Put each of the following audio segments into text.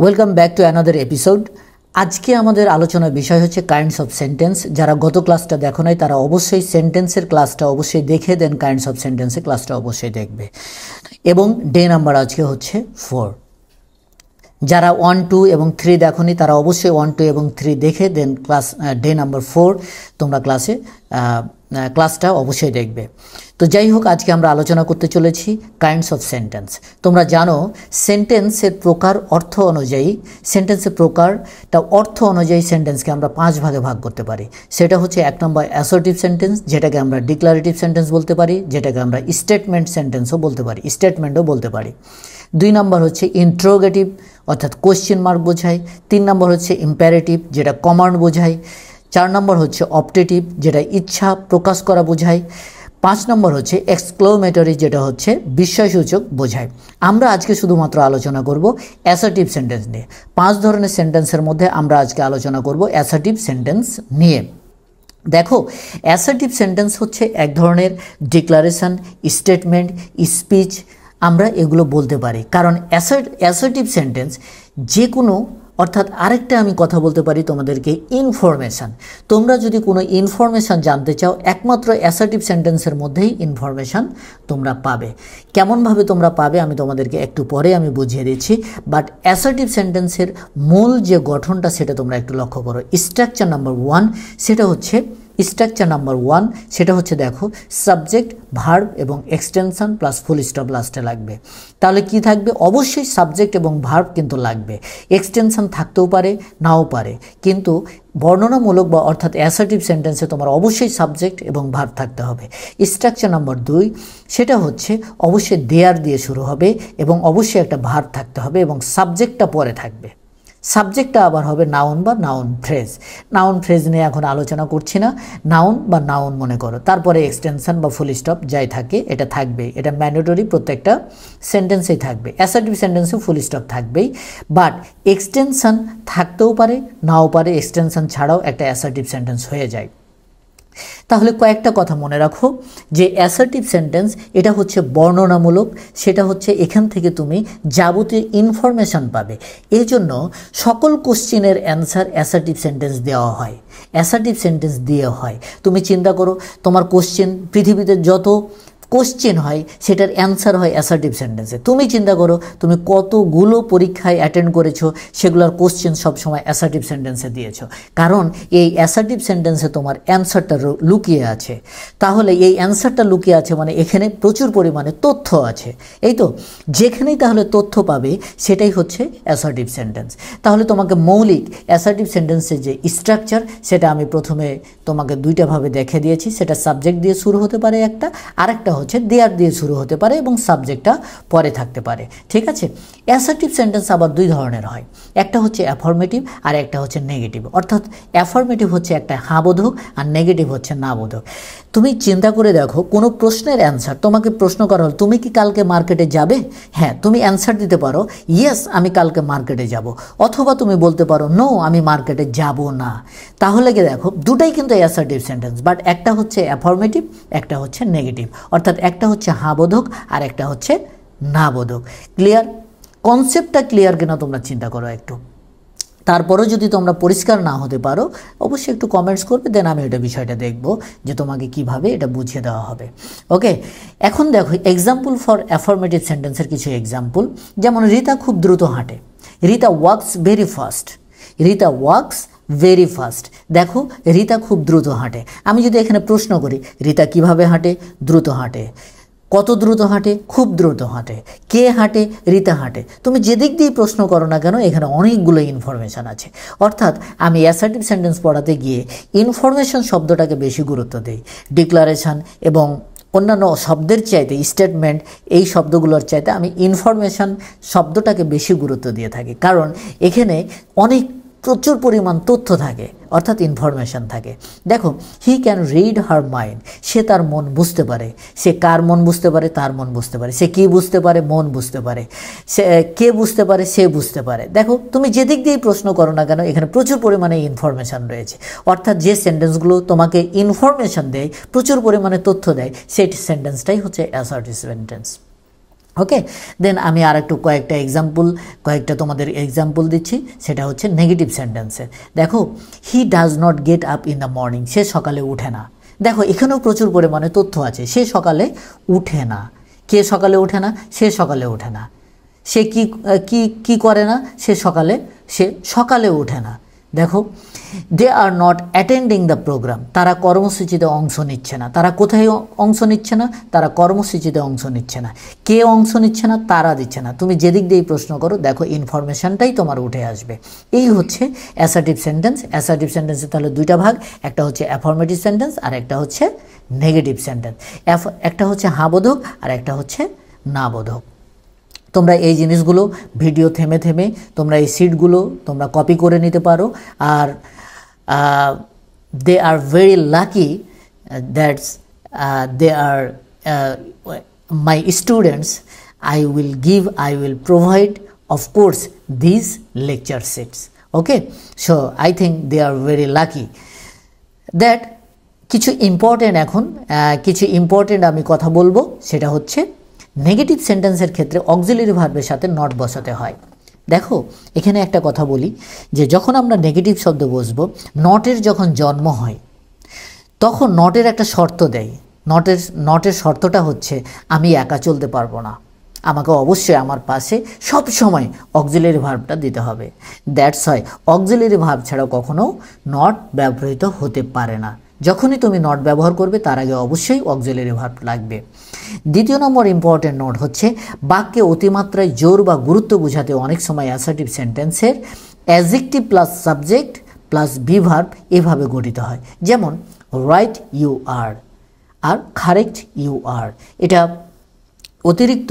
Welcome back to another episode. আজকে আমাদের আলোচনার বিষয় হচ্ছে কাইন্ডস অফ সেন্টেন্স। যারা গত ক্লাসটা দেখো নাই তারা অবশ্যই সেন্টেন্সের ক্লাসটা অবশ্যই দেখে দেন কাইন্ডস অফ সেন্টেন্সের ক্লাসটা অবশ্যই দেখবে। এবং ডে নাম্বার আজকে হচ্ছে 4। যারা 1, 2 এবং 3 দেখোনি তারা অবশ্যই 1, 2 এবং 3 দেখে দেন ক্লাস ডে নাম্বার 4 তোমরা ক্লাসটা অবশ্যই দেখবে। তো যাই হোক, আজকে আমরা আলোচনা করতে চলেছি কাইন্ডস অফ সেন্টেন্স। তোমরা জানো সেন্টেন্সের প্রকার অর্থ অনুযায়ী সেন্টেন্সকে আমরা 5 ভাগে ভাগ করতে পারি। সেটা হচ্ছে 1 নম্বর অ্যাসার্টিভ সেন্টেন্স, যেটাকে আমরা ডিক্লারেটিভ সেন্টেন্স বলতে পারি, যেটাকে আমরা স্টেটমেন্টও বলতে পারি। 2 নম্বর হচ্ছে ইন্ট্রোগেটিভ অর্থাৎ কোয়েশ্চেন মার্ক বোঝায়। 3 নম্বর হচ্ছে ইম্পারেটিভ, যেটা কমান্ড বোঝায়। 4 নম্বর হচ্ছে অপটেটিভ, যেটা ইচ্ছা প্রকাশ করা বোঝায়। 5 নম্বর হচ্ছে এক্সক্লেমেটরি, যেটা হচ্ছে বিস্ময়সূচক বোঝায়। আমরা আজকে শুধুমাত্র আলোচনা করব অ্যাসার্টিভ সেন্টেন্স নিয়ে। 5 ধরনের সেন্টেন্সের মধ্যে আমরা আজকে আলোচনা করব অ্যাসার্টিভ সেন্টেন্স নিয়ে। দেখো, অ্যাসার্টিভ সেন্টেন্স হচ্ছে এক ধরনের ডিক্লারেশন, স্টেটমেন্ট, স্পিচ আমরা এগুলো বলতে পারি। কারণ অ্যাসার্টিভ সেন্টেন্স যে কোনো অর্থাৎ আরেকটা আমি কথা বলতে পারি তোমাদেরকে ইনফরমেশান। তোমরা যদি কোনো ইনফরমেশান জানতে চাও একমাত্র অ্যাসার্টিভ সেন্টেন্সের মধ্যেই ইনফরমেশান তোমরা পাবে। কেমনভাবে তোমরা পাবে আমি তোমাদেরকে একটু পরে আমি বুঝিয়ে দিচ্ছি। বাট অ্যাসার্টিভ সেন্টেন্সের মূল যে গঠনটা সেটা তোমরা একটু লক্ষ্য করো। স্ট্রাকচার নাম্বার 1 সেটা হচ্ছে দেখো সাবজেক্ট, ভার্ব এবং এক্সটেনশন প্লাস ফুল স্টপ লাস্টে লাগবে। তাহলে কি থাকবে? অবশ্যই সাবজেক্ট এবং ভার্ব কিন্তু লাগবে। এক্সটেনশন থাকতেও পারে, নাও পারে, কিন্তু বর্ণনামূলক বা অর্থাৎ অ্যাসার্টিভ সেন্টেন্সে তোমার অবশ্যই সাবজেক্ট এবং ভার্ব থাকতে হবে। স্ট্রাকচার নাম্বার 2 সেটা হচ্ছে অবশ্যই দেয়ার দিয়ে শুরু হবে এবং অবশ্যই একটা ভার্ব থাকতে হবে এবং সাবজেক্টটা পরে থাকবে। সাবজেক্টটা আবার হবে নাউন বা নাউন ফ্রেজ নিয়ে এখন আলোচনা করছি না। নাউন মনে করো। তারপরে এক্সটেনশন বা ফুল স্টপ যাই থাকে এটা থাকবে, এটা ম্যান্ডেটরি, প্রত্যেকটা সেন্টেন্সেই থাকবে। অ্যাসার্টিভ সেন্টেন্সে ফুল স্টপ থাকবেই, বাট এক্সটেনশন থাকতেও পারে, নাও পারে। এক্সটেনশন ছাড়াও একটা অ্যাসার্টিভ সেন্টেন্স হয়ে যায়। তাহলে কয়েকটা কথা মনে রাখো যে অ্যাসার্টিভ সেন্টেন্স এটা হচ্ছে বর্ণনামূলক, সেটা হচ্ছে এখান থেকে তুমি যাবতীয় ইনফরমেশান পাবে। এই জন্য সকল কোশ্চেনের অ্যান্সার অ্যাসার্টিভ সেন্টেন্স দেওয়া হয়। তুমি চিন্তা করো, তোমার কোশ্চেন পৃথিবীতে যত কোশ্চেন হয় সেটার অ্যান্সার হয় অ্যাসার্টিভ সেন্টেন্সে। তুমি চিন্তা করো তুমি কতগুলো পরীক্ষায় অ্যাটেন্ড করেছো, সেগুলোর কোশ্চেন সবসময় অ্যাসার্টিভ সেন্টেন্সে দিয়েছো, কারণ এই অ্যাসার্টিভ সেন্টেন্সে তোমার অ্যান্সারটা লুকিয়ে আছে। তাহলে এই অ্যান্সারটা লুকিয়ে আছে মানে এখানে প্রচুর পরিমাণে তথ্য আছে। এই তো, যেখানেই তাহলে তথ্য পাবে সেটাই হচ্ছে অ্যাসার্টিভ সেন্টেন্স। তাহলে তোমাকে মৌলিক অ্যাসার্টিভ সেন্টেন্সের যে স্ট্রাকচার সেটা আমি প্রথমে তোমাকে 2টা ভাবে দেখে দিয়েছি। সেটা সাবজেক্ট দিয়ে শুরু হতে পারে আরেকটা হচ্ছে দেয়ার দিয়ে শুরু হতে পারে এবং সাবজেক্টটা পরে থাকতে পারে। ঠিক আছে। অ্যাসার্টিভ সেন্টেন্স আবার 2 ধরনের হয়, একটা হচ্ছে অ্যাফার্মেটিভ আর একটা হচ্ছে নেগেটিভ। অর্থাৎ অ্যাফার্মেটিভ হচ্ছে একটা হ্যাঁ বোধক আর নেগেটিভ হচ্ছে না বোধক। তুমি চিন্তা করে দেখো, কোনো প্রশ্নের অ্যান্সার তোমাকে প্রশ্ন করা হল তুমি কি কালকে মার্কেটে যাবে? হ্যাঁ, তুমি অ্যান্সার দিতে পারো ইয়েস আমি কালকে মার্কেটে যাব, অথবা তুমি বলতে পারো নো আমি মার্কেটে যাব না। তাহলে কি দেখো, দুটাই কিন্তু অ্যাসার্টিভ সেন্টেন্স, বাট একটা হচ্ছে অ্যাফার্মেটিভ, একটা হচ্ছে নেগেটিভ। অর্থাৎ একটা হচ্ছে হ্যাঁ বোধক আর একটা হচ্ছে না বোধক। ক্লিয়ার? কনসেপ্টটা ক্লিয়ার কিনা তোমরা চিন্তা করো একটু। তারপরেও যদি তোমরা পরিষ্কার না হতে পারো অবশ্যই একটু কমেন্টস করবে, দেন আমি এটা বিষয়টা দেখব যে তোমাকে কিভাবে এটা বুঝিয়ে দেওয়া হবে। ওকে, এখন দেখো এক্সাম্পল ফর অ্যাফার্মেটিভ সেন্টেন্সের কিছু এক্সাম্পল। যেমন রিতা খুব দ্রুত হাঁটে। Rita wax very fast. দেখো রিতা খুব দ্রুত হাঁটে। আমি যদি এখানে প্রশ্ন করি রিতা কিভাবে হাঁটে? দ্রুত হাঁটে। কত দ্রুত হাঁটে? খুব দ্রুত হাঁটে। কে হাঁটে? রিতা হাঁটে। তুমি যেদিক দিয়ে প্রশ্ন করো না কেন এখানে অনেকগুলো ইনফরমেশান আছে। অর্থাৎ আমি অ্যাসার্টিভ সেন্টেন্স পড়াতে গিয়ে ইনফরমেশান শব্দটাকে বেশি গুরুত্ব দিই। ডিক্লারেশান এবং অন্যান্য শব্দের চাইতে, স্টেটমেন্ট এই শব্দগুলোর চাইতে আমি ইনফরমেশান শব্দটাকে বেশি গুরুত্ব দিয়ে থাকি, কারণ এখানে প্রচুর পরিমাণ তথ্য থাকে, অর্থাৎ ইনফরমেশান থাকে। দেখো, he can read her mind, সে তার মন বুঝতে পারে। সে কার মন বুঝতে পারে? তার মন বুঝতে পারে। সে কি বুঝতে পারে? মন বুঝতে পারে। সে কে বুঝতে পারে? সে বুঝতে পারে। দেখো তুমি যেদিক দিয়েই প্রশ্ন করো না কেন এখানে প্রচুর পরিমাণে ইনফরমেশান রয়েছে। অর্থাৎ যে সেন্টেন্সগুলো তোমাকে ইনফরমেশান দেয়, প্রচুর পরিমাণে তথ্য দেয়, সেই সেন্টেন্সটাই হচ্ছে অ্যাসার্টিভ সেন্টেন্স। ওকে, দেন আমি আর একটু কয়েকটা তোমাদের এক্সাম্পল দিচ্ছি। সেটা হচ্ছে নেগেটিভ সেন্টেন্সে। দেখো, he does not get up in the morning, সে সকালে উঠে না। দেখো এখানেও প্রচুর পরিমাণে তথ্য আছে। সে সকালে উঠে না, কে সকালে উঠে না? সে সকালে উঠে না। সে কি কি কি করে না? সে সকালে উঠে না। দেখো, they are not attending the program, তারা কর্মসূচিতে অংশ নিচ্ছে না। তারা কোথায় অংশ নিচ্ছে না? তারা কর্মসূচিতে অংশ নিচ্ছে না। কে অংশ নিচ্ছে না? তারা দিচ্ছে না। তুমি যেদিক দিয়েই প্রশ্ন করো, দেখো ইনফরমেশনটাই তোমার উঠে আসবে। এই হচ্ছে অ্যাসার্টিভ সেন্টেন্স। অ্যাসার্টিভ সেন্টেন্সে তাহলে দুইটা ভাগ, একটা হচ্ছে অ্যাফার্মেটিভ সেন্টেন্স আর একটা হচ্ছে নেগেটিভ সেন্টেন্স। একটা হচ্ছে হ্যাঁ বোধক আর একটা হচ্ছে না বোধক। তোমরা এই জিনিসগুলো ভিডিও থেমে থেমে তোমরা এই সিটগুলো তোমরা কপি করে নিতে পারো। আর they are very lucky that's they are my students. I will provide, of course, these lecture sets. Okay, so I think they are very lucky that কিছু ইম্পর্টেন্ট আমি কথা বলবো। সেটা হচ্ছে নেগেটিভ সেন্টেন্সের ক্ষেত্রে অক্সিলারি ভার্বের সাথে নট বসাতে হয়। দেখো এখানে একটা কথা বলি, যে যখন আমরা নেগেটিভ শব্দ বসবো, নটের যখন জন্ম হয় তখন নটের একটা শর্ত দেয়। নটের শর্তটা হচ্ছে আমি একা চলতে পারবো না, আমাকে অবশ্যই আমার পাশে সব সময় অক্সিলারি ভার্বটা দিতে হবে। দ্যাটস হয় অক্সিলারি ভার্ব ছাড়া কখনো নট ব্যবহৃত হতে পারে না। যখনই তুমি নট ব্যবহার করবে তার আগে অবশ্যই অক্সিলারি ভার্ব লাগবে। দ্বিতীয় নম্বর ইম্পর্টেন্ট নোট হচ্ছে, বাক্যে অতিমাত্রায় জোর বা গুরুত্ব বোঝাতে অনেক সময় অ্যাসার্টিভ সেন্টেন্সের adjective plus subject plus be verb এভাবে গঠিত হয়। যেমন রাইট ইউ আর আর কারেক্ট ইউ আর। এটা অতিরিক্ত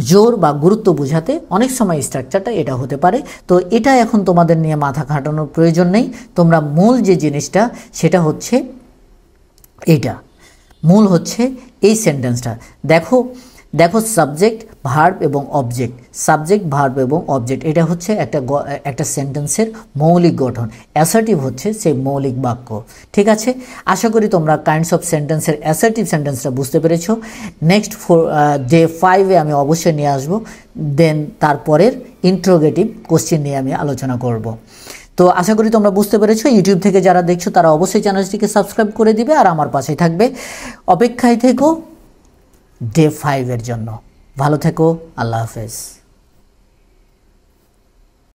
জোর বা গুরুত্ব বোঝাতে অনেক সময় স্ট্রাকচারটা এটা হতে পারে। তো এটা এখন তোমাদের নিয়ে মাথা খাটানোর প্রয়োজন নেই। তোমরা মূল যে জিনিসটা সেটা হচ্ছে এইটা, মূল হচ্ছে এই সেন্টেন্সটা। দেখো সাবজেক্ট ভার্ব এবং অবজেক্ট, সাবজেক্ট ভার্ব এবং অবজেক্ট, এটা হচ্ছে একটা সেন্টেন্সের মৌলিক গঠন। অ্যাসার্টিভ হচ্ছে সেই মৌলিক বাক্য। ঠিক আছে, আশা করি তোমরা কাইন্ডস অফ সেন্টেন্সের অ্যাসার্টিভ সেন্টেন্সটা বুঝতে পেরেছো। নেক্সট ডে 5-এ আমি অবশ্যই নিয়ে আসবো। দেন তারপরের ইন্ট্রোগেটিভ কোশ্চেন নিয়ে আমি আলোচনা করব। তো আশা করি তোমরা বুঝতে পেরেছো। ইউটিউব থেকে যারা দেখছো তারা অবশ্যই চ্যানেলটিকে সাবস্ক্রাইব করে দিবে আর আমার পাশেই থাকবে। অপেক্ষায় থেকো ডে 5-এর জন্য। ভালো থেকো, আল্লাহ হাফেজ।